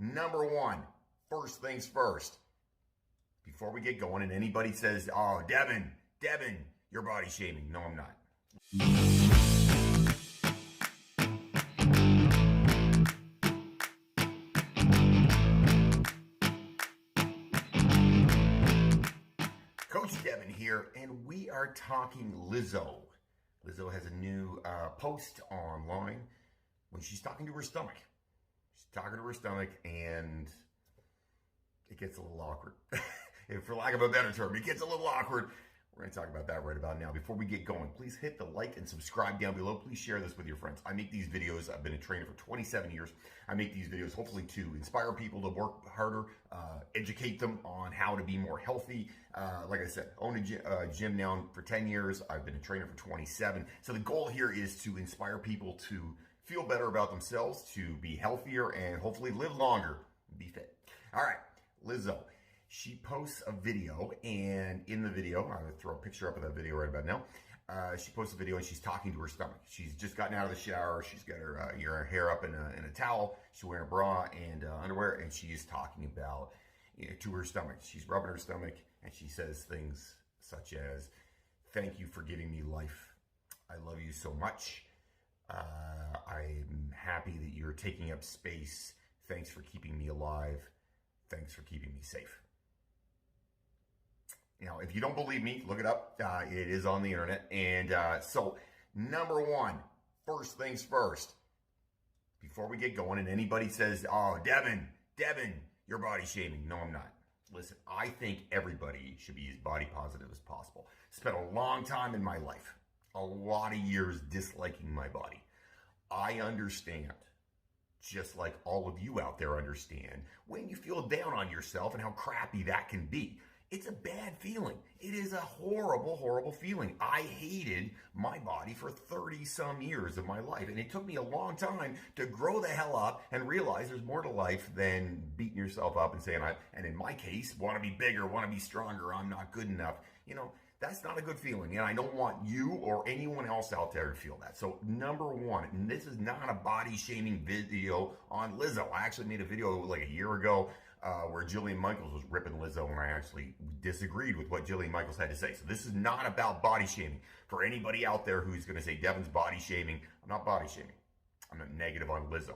Number one, first things first. Before we get going and anybody says, oh, Devin, you're body shaming. No, I'm not. Coach Devin here, and we are talking Lizzo. Lizzo has a new post online when she's talking to her stomach. She's talking to her stomach, and it gets a little awkward. For lack of a better term, it gets a little awkward. We're going to talk about that right about now. Before we get going, please hit the like and subscribe down below. Please share this with your friends. I make these videos. I've been a trainer for 27 years. I make these videos hopefully to inspire people to work harder, educate them on how to be more healthy. Like I said, own a gym now for 10 years. I've been a trainer for 27. So the goal here is to inspire people to feel better about themselves, to be healthier, and hopefully live longer, be fit. All right, Lizzo. She posts a video, and in the video, I'm going to throw a picture up of that video right about now. She posts a video, and she's talking to her stomach. She's just gotten out of the shower. She's got her hair up in a towel. She's wearing a bra and underwear, and she's talking about, to her stomach. She's rubbing her stomach, and she says things such as, "Thank you for giving me life. I love you so much. I'm happy that you're taking up space. Thanks for keeping me alive. Thanks for keeping me safe." Now, if you don't believe me, look it up. It is on the internet. And so, number one, first things first. Before we get going and anybody says, oh, Devin, you're body shaming. No, I'm not. Listen, I think everybody should be as body positive as possible. Spent a long time in my life, a lot of years disliking my body. I understand, just like all of you out there understand, when you feel down on yourself and how crappy that can be. It's a bad feeling. It is a horrible, horrible feeling. I hated my body for 30 some years of my life. And it took me a long time to grow the hell up and realize there's more to life than beating yourself up and saying, and in my case, want to be bigger, want to be stronger, I'm not good enough. That's not a good feeling. And I don't want you or anyone else out there to feel that. So number one, and this is not a body shaming video on Lizzo. I actually made a video like a year ago where Jillian Michaels was ripping Lizzo, and I actually disagreed with what Jillian Michaels had to say. So this is not about body shaming. For anybody out there who's going to say Devin's body shaming, I'm not body shaming. I'm not negative on Lizzo.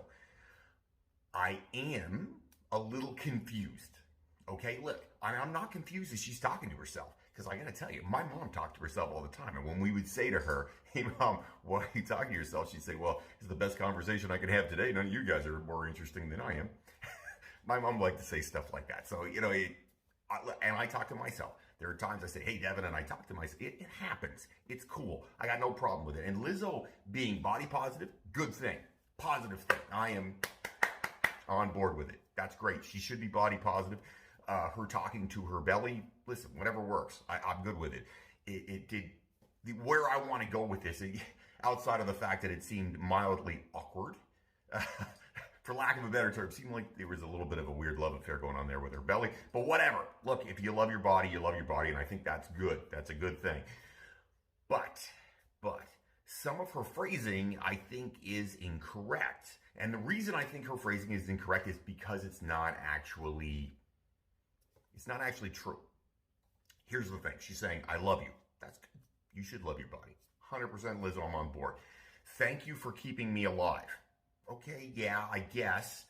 I am a little confused. Okay, look, I'm not confused as she's talking to herself. Because I got to tell you, my mom talked to herself all the time. And when we would say to her, hey, Mom, why are you talking to yourself? She'd say, well, it's the best conversation I could have today. None of you guys are more interesting than I am. My mom liked to say stuff like that. So, and I talk to myself. There are times I say, hey, Devin, and I talk to myself. It happens. It's cool. I got no problem with it. And Lizzo being body positive, good thing. Positive thing. I am on board with it. That's great. She should be body positive. Her talking to her belly, listen, whatever works. I'm good with it. It did where I want to go with this, outside of the fact that it seemed mildly awkward, for lack of a better term, it seemed like there was a little bit of a weird love affair going on there with her belly. But whatever. Look, if you love your body, you love your body, and I think that's good. That's a good thing. But some of her phrasing, I think, is incorrect. And the reason I think her phrasing is incorrect is because it's not actually true. Here's the thing. She's saying, I love you. That's good. You should love your body. 100% Lizzo, I'm on board. Thank you for keeping me alive. Okay, yeah, I guess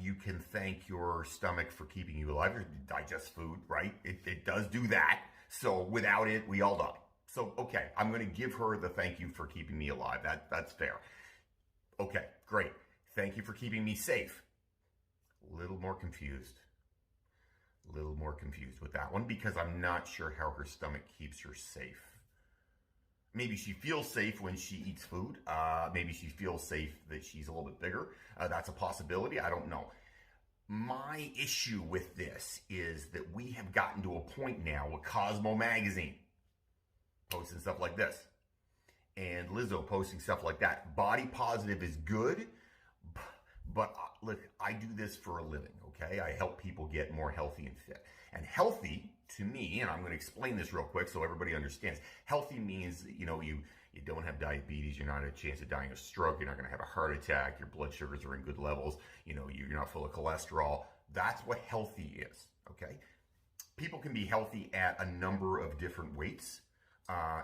you can thank your stomach for keeping you alive. You digest food, right? It does do that. So without it, we all die. So, okay, I'm going to give her the thank you for keeping me alive. That's fair. Okay, great. Thank you for keeping me safe. A little more confused with that one because I'm not sure how her stomach keeps her safe. Maybe she feels safe when she eats food. Maybe she feels safe that she's a little bit bigger. That's a possibility. I don't know. My issue with this is that we have gotten to a point now with Cosmo Magazine posting stuff like this and Lizzo posting stuff like that. Body positive is good, but look, I do this for a living, okay? I help people get more healthy and fit. And healthy, to me, and I'm going to explain this real quick so everybody understands, healthy means, you You don't have diabetes. You're not at a chance of dying of stroke. You're not going to have a heart attack. Your blood sugars are in good levels. You know, you're not full of cholesterol. That's what healthy is, okay? People can be healthy at a number of different weights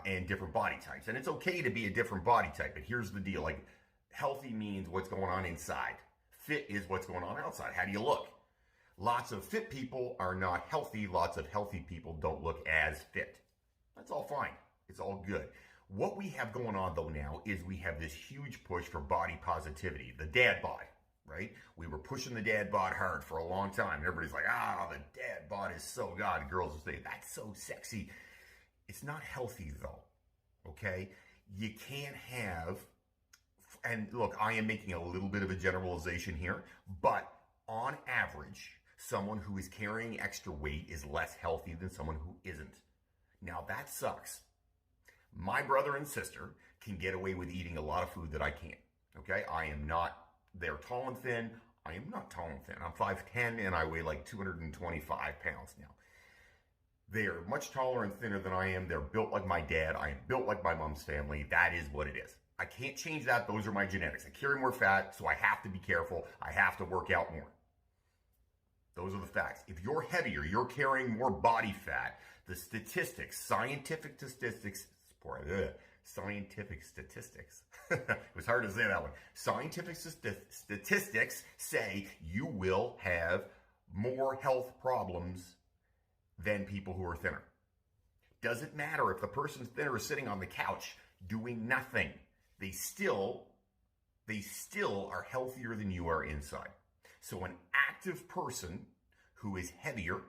and different body types. And it's okay to be a different body type, but here's the deal. Like, healthy means what's going on inside. Fit is what's going on outside. How do you look? Lots of fit people are not healthy. Lots of healthy people don't look as fit. That's all fine. It's all good. What we have going on, though, now is we have this huge push for body positivity, the dad bod, right? We were pushing the dad bod hard for a long time. Everybody's like, the dad bod is so God. Girls will say, that's so sexy. It's not healthy, though, okay? You can't have, and look, I am making a little bit of a generalization here, but on average, someone who is carrying extra weight is less healthy than someone who isn't. Now, that sucks. My brother and sister can get away with eating a lot of food that I can't, okay? They're tall and thin. I am not tall and thin. I'm 5'10", and I weigh like 225 pounds now. They are much taller and thinner than I am. They're built like my dad. I am built like my mom's family. That is what it is. I can't change that. Those are my genetics. I carry more fat, so I have to be careful. I have to work out more. Those are the facts. If you're heavier, you're carrying more body fat. The statistics, scientific statistics, it was hard to say that one. Scientific statistics say you will have more health problems than people who are thinner. Doesn't matter if the person's thinner is sitting on the couch doing nothing. They still are healthier than you are inside. So an active person who is heavier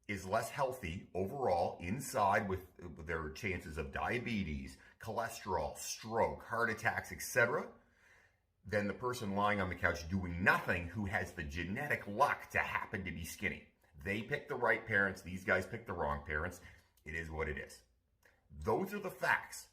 is less healthy overall inside with their chances of diabetes, cholesterol, stroke, heart attacks, etc., than the person lying on the couch doing nothing who has the genetic luck to happen to be skinny. They picked the right parents. These guys picked the wrong parents. It is what it is. Those are the facts.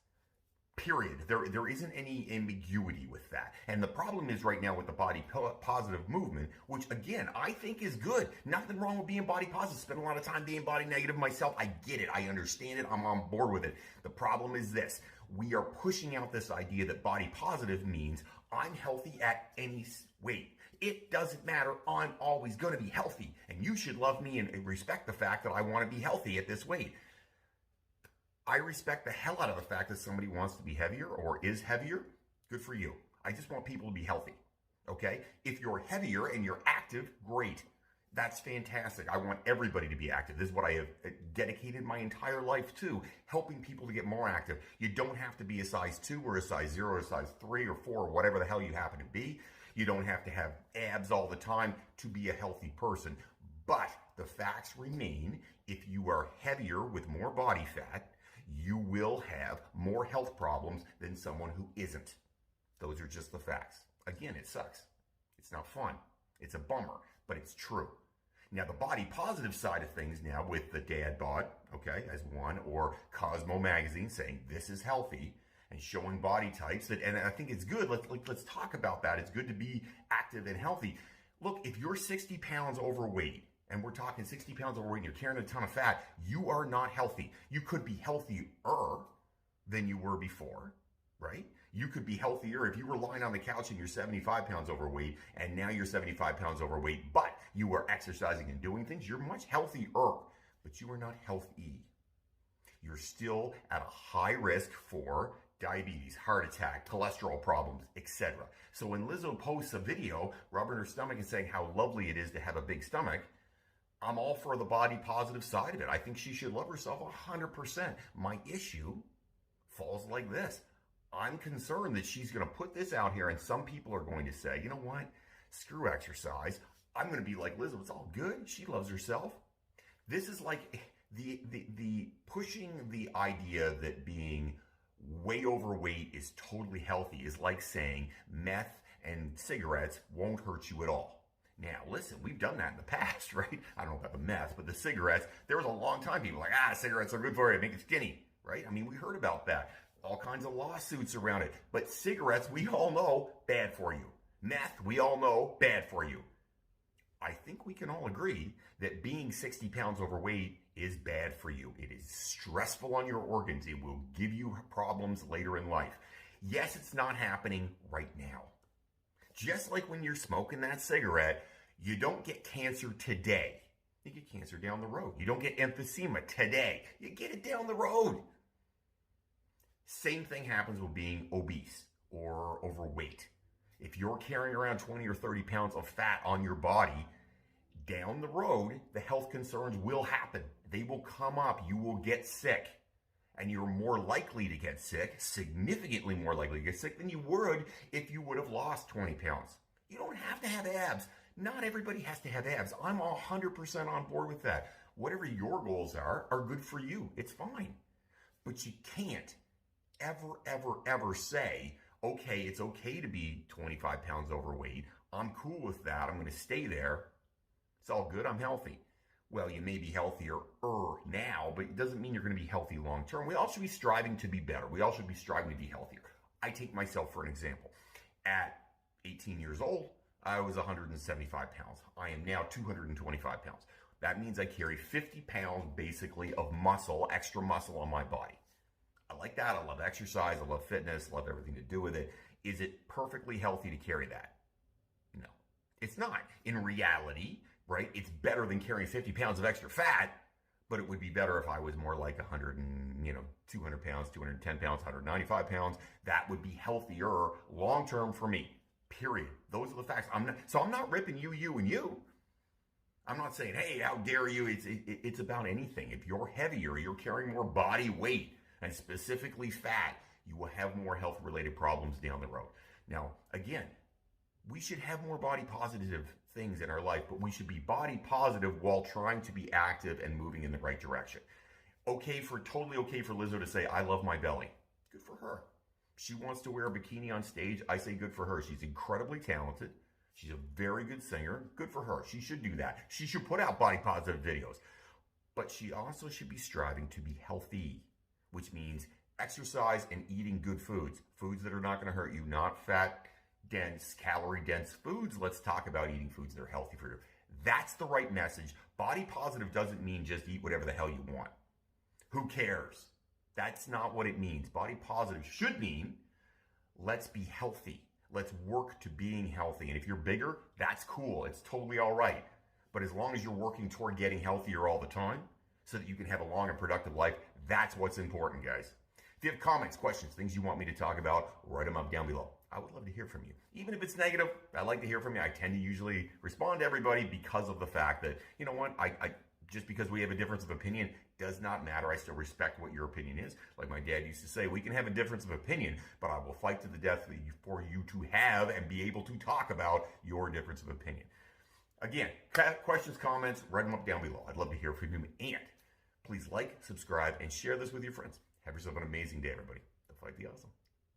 Period. There isn't any ambiguity with that. And the problem is right now with the body positive movement, which again, I think is good. Nothing wrong with being body positive. Spend a lot of time being body negative myself. I get it. I understand it. I'm on board with it. The problem is this. We are pushing out this idea that body positive means I'm healthy at any weight. It doesn't matter. I'm always going to be healthy. And you should love me and respect the fact that I want to be healthy at this weight. I respect the hell out of the fact that somebody wants to be heavier or is heavier. Good for you. I just want people to be healthy, okay? If you're heavier and you're active, great. That's fantastic. I want everybody to be active. This is what I have dedicated my entire life to, helping people to get more active. You don't have to be a size 2 or a size 0 or a size 3 or 4 or whatever the hell you happen to be. You don't have to have abs all the time to be a healthy person. But the facts remain, if you are heavier with more body fat, you will have more health problems than someone who isn't. Those are just the facts. Again, it sucks. It's not fun. It's a bummer, but it's true. Now, the body positive side of things now with the dad bod, okay, as one, or Cosmo magazine saying this is healthy and showing body types that, and I think it's good. Let's talk about that. It's good to be active and healthy. Look, if you're 60 pounds overweight, and we're talking 60 pounds overweight and you're carrying a ton of fat, you are not healthy. You could be healthier than you were before, right? You could be healthier if you were lying on the couch and you're 75 pounds overweight and now you're 75 pounds overweight, but you are exercising and doing things. You're much healthier, but you are not healthy. You're still at a high risk for diabetes, heart attack, cholesterol problems, etc. So when Lizzo posts a video rubbing her stomach and saying how lovely it is to have a big stomach, I'm all for the body positive side of it. I think she should love herself 100%. My issue falls like this. I'm concerned that she's going to put this out here and some people are going to say, you know what? Screw exercise. I'm going to be like Lizzo. It's all good. She loves herself. This is like the pushing the idea that being way overweight is totally healthy is like saying meth and cigarettes won't hurt you at all. Now, listen, we've done that in the past, right? I don't know about the meth, but the cigarettes, there was a long time people were like, cigarettes are good for you, make it skinny, right? I mean, we heard about that. All kinds of lawsuits around it. But cigarettes, we all know, bad for you. Meth, we all know, bad for you. I think we can all agree that being 60 pounds overweight is bad for you. It is stressful on your organs. It will give you problems later in life. Yes, it's not happening right now. Just like when you're smoking that cigarette, you don't get cancer today. You get cancer down the road. You don't get emphysema today. You get it down the road. Same thing happens with being obese or overweight. If you're carrying around 20 or 30 pounds of fat on your body, down the road, the health concerns will happen. They will come up. You will get sick. And you're more likely to get sick, significantly more likely to get sick than you would if you would have lost 20 pounds. You don't have to have abs. Not everybody has to have abs. I'm 100% on board with that. Whatever your goals are good for you. It's fine. But you can't ever say, okay, it's okay to be 25 pounds overweight. I'm cool with that. I'm going to stay there. It's all good. I'm healthy. Well, you may be healthier now, but it doesn't mean you're going to be healthy long term. We all should be striving to be better. We all should be striving to be healthier. I take myself for an example. At 18 years old, I was 175 pounds. I am now 225 pounds. That means I carry 50 pounds basically of muscle, extra muscle on my body. I like that. I love exercise. I love fitness. I love everything to do with it. Is it perfectly healthy to carry that? No, it's not. In reality, right? It's better than carrying 50 pounds of extra fat, but it would be better if I was more like 200 pounds, 210 pounds, 195 pounds. That would be healthier long-term for me, period. Those are the facts. I'm not ripping you, and you. I'm not saying, hey, how dare you? It's about anything. If you're heavier, you're carrying more body weight, and specifically fat, you will have more health-related problems down the road. Now, again, we should have more body positive things in our life, but we should be body positive while trying to be active and moving in the right direction. Totally okay for Lizzo to say, I love my belly. Good for her. She wants to wear a bikini on stage. I say good for her. She's incredibly talented. She's a very good singer. Good for her. She should do that. She should put out body positive videos. But she also should be striving to be healthy, which means exercise and eating good foods. Foods that are not going to hurt you, not fat, dense, calorie-dense foods. Let's talk about eating foods that are healthy for you. That's the right message. Body positive doesn't mean just eat whatever the hell you want. Who cares? That's not what it means. Body positive should mean let's be healthy. Let's work to being healthy. And if you're bigger, that's cool. It's totally all right. But as long as you're working toward getting healthier all the time so that you can have a long and productive life, that's what's important, guys. If you have comments, questions, things you want me to talk about, write them up down below. I would love to hear from you. Even if it's negative, I like to hear from you. I tend to usually respond to everybody because of the fact that, you know what, I just because we have a difference of opinion does not matter. I still respect what your opinion is. Like my dad used to say, we can have a difference of opinion, but I will fight to the death for you to have and be able to talk about your difference of opinion. Again, questions, comments, write them up down below. I'd love to hear from you. And please like, subscribe, and share this with your friends. Have yourself an amazing day, everybody. The Fight Be Awesome.